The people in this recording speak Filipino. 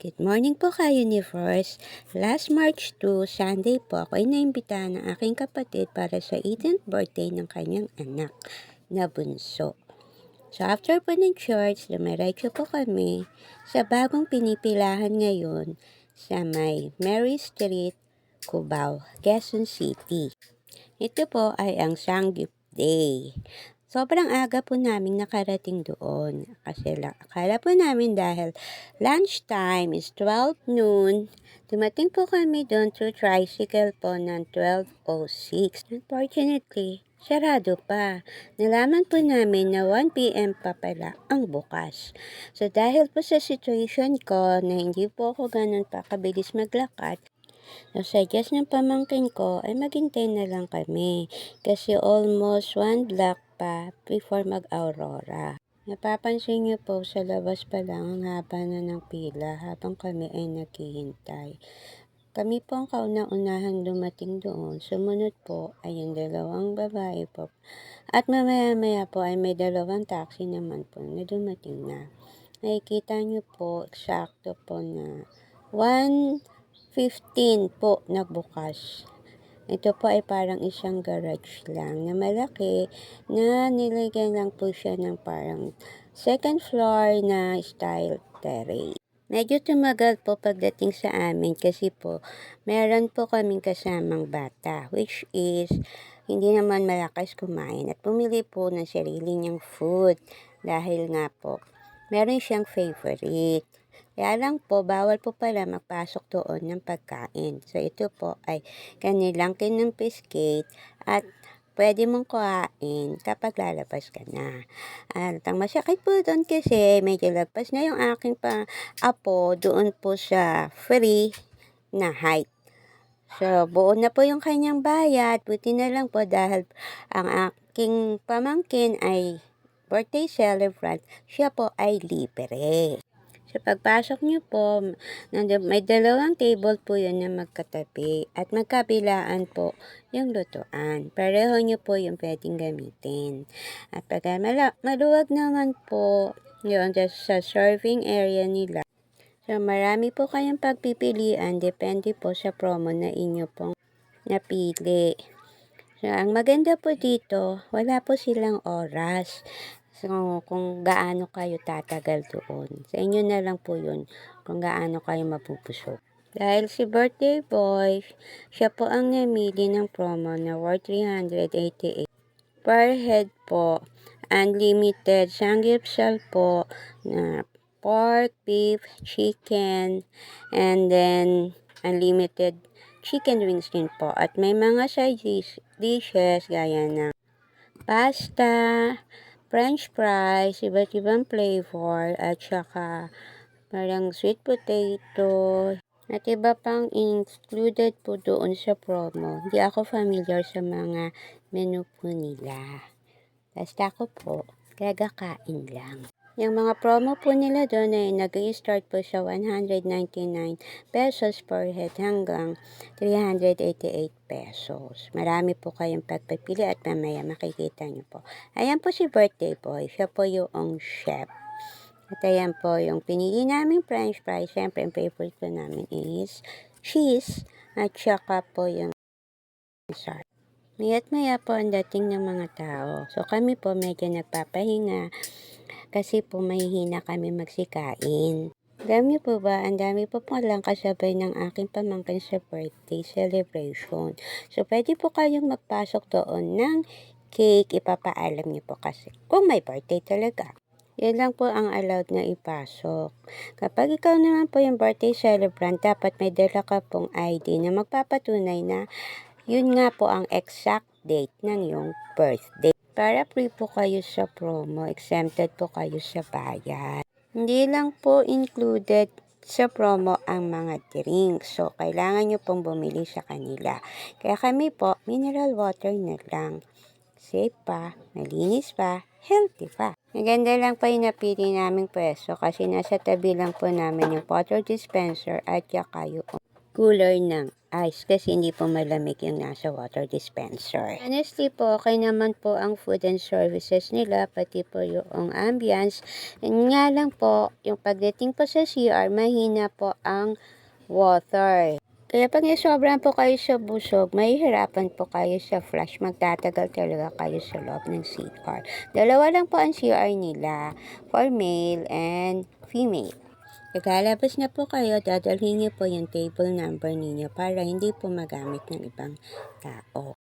Good morning po kayo Universe. Last March 2, Sunday po, ako ay naimbitahan ng aking kapatid para sa 18th birthday ng kanyang anak na bunso. So after po ng church, dumiretso po kami sa bagong pinipilahan ngayon sa may Mary Street, Cubao, Quezon City. Ito po ay ang Sanggip Day. Sobrang aga po namin nakarating doon. Kasi akala po namin dahil lunchtime is 12 noon, dumating po kami doon through tricycle po ng 12:06. Unfortunately, sarado pa. Nalaman po namin na 1 p.m. pa pala ang bukas. So dahil po sa situation ko na hindi po ako ganun pa kabilis maglakad, so suggest ng pamangkin ko ay maghintay na lang kami kasi almost 1 block pa before mag-aurora. Napapansin niyo po sa labas pa lang ang haba na ng pila habang kami ay naghihintay. Kami po ang kauna-unahang dumating doon. Sumunod po ay yung dalawang babae po. At mamaya-maya po ay may dalawang taxi naman po na dumating na. Nakikita niyo po, eksakto po na 1:15 po nagbukas. Ito po ay parang isang garage lang na malaki na nilagyan lang po siya ng parang second floor na style terrace. Medyo tumagal po pagdating sa amin kasi po meron po kaming kasamang bata which is hindi naman malakas kumain at pumili po ng sarili niyang food dahil nga po meron siyang favorite. Kaya lang po, bawal po pala magpasok doon ng pagkain. So, ito po ay kanilang kinumpiskate at pwede mong kuhain kapag lalabas ka na. At ang masakit po doon kasi medyo lagpas na yung aking apo doon po sa free na height. So, buo na po yung kanyang bayad. Buti na lang po dahil ang aking pamangkin ay birthday celebrant, siya po ay libre. Sa pagpasok niyo po, may dalawang table po yun na magkatabi at magkabilaan po yung lutuan. Pareho niyo po yung pwedeng gamitin. At pagka maluwag naman po yun sa serving area nila. So marami po kayong pagpipilian depende po sa promo na inyo pong napili. So, ang maganda po dito, wala po silang oras. So, kung gaano kayo tatagal doon. Sa inyo na lang po yun kung gaano kayo mapupusok. Dahil si birthday boy, siya po ang namili ng promo na worth 388 per head po. Unlimited sanggipsal po na pork, beef, chicken, and then unlimited chicken wings din po. At may mga side dishes gaya ng pasta, french fries, iba't ibang flavor, at saka parang sweet potato, at iba pang included po doon sa promo. Hindi ako familiar sa mga menu po nila. Basta ako po, gagakain lang. Yung mga promo po nila doon ay nag-i-start po sa 199 pesos per head hanggang 388 pesos. Marami po kayong pagpipili at mamaya makikita nyo po. Ayan po si birthday boy. Siya po yung chef. At ayan po yung pinili naming french fries. Siyempre, ang favorite po namin is cheese at saka po yung salt. Maya't maya po ang dating ng mga tao. So kami po medyo nagpapahinga kasi po mahihina kami magsikain. Alam niyo po ba, ang dami po palang kasabay ng aking pamangkin sa birthday celebration. So pwede po kayong magpasok doon ng cake, ipapaalam niyo po kasi kung may birthday talaga. Yan lang po ang allowed na ipasok. Kapag ikaw naman po yung birthday celebrant, dapat may dala ka pong ID na magpapatunay na yun nga po ang exact date ng iyong birthday. Para free po kayo sa promo, exempted po kayo sa bayad. Hindi lang po included sa promo ang mga drinks. So, kailangan nyo pong bumili sa kanila. Kaya kami po, mineral water na lang. Safe pa, malinis pa, healthy pa. Maganda lang pa yung napili naming pwesto kasi nasa tabi lang po namin yung water dispenser at saka yung cooler ng ice kasi hindi po malamig yung nasa water dispenser. Honestly po, okay naman po ang food and services nila, pati po yung ambience. Yun nga lang po, yung pagdating po sa CR, mahina po ang water. Kaya pag nasobrahan po kayo sa busog, mahihirapan po kayo sa flush. Magtatagal talaga kayo sa loob ng CR. Dalawa lang po ang CR nila, for male and female. Pagkalabas na po kayo, dadalhin niyo po yung table number ninyo para hindi po magamit ng ibang tao.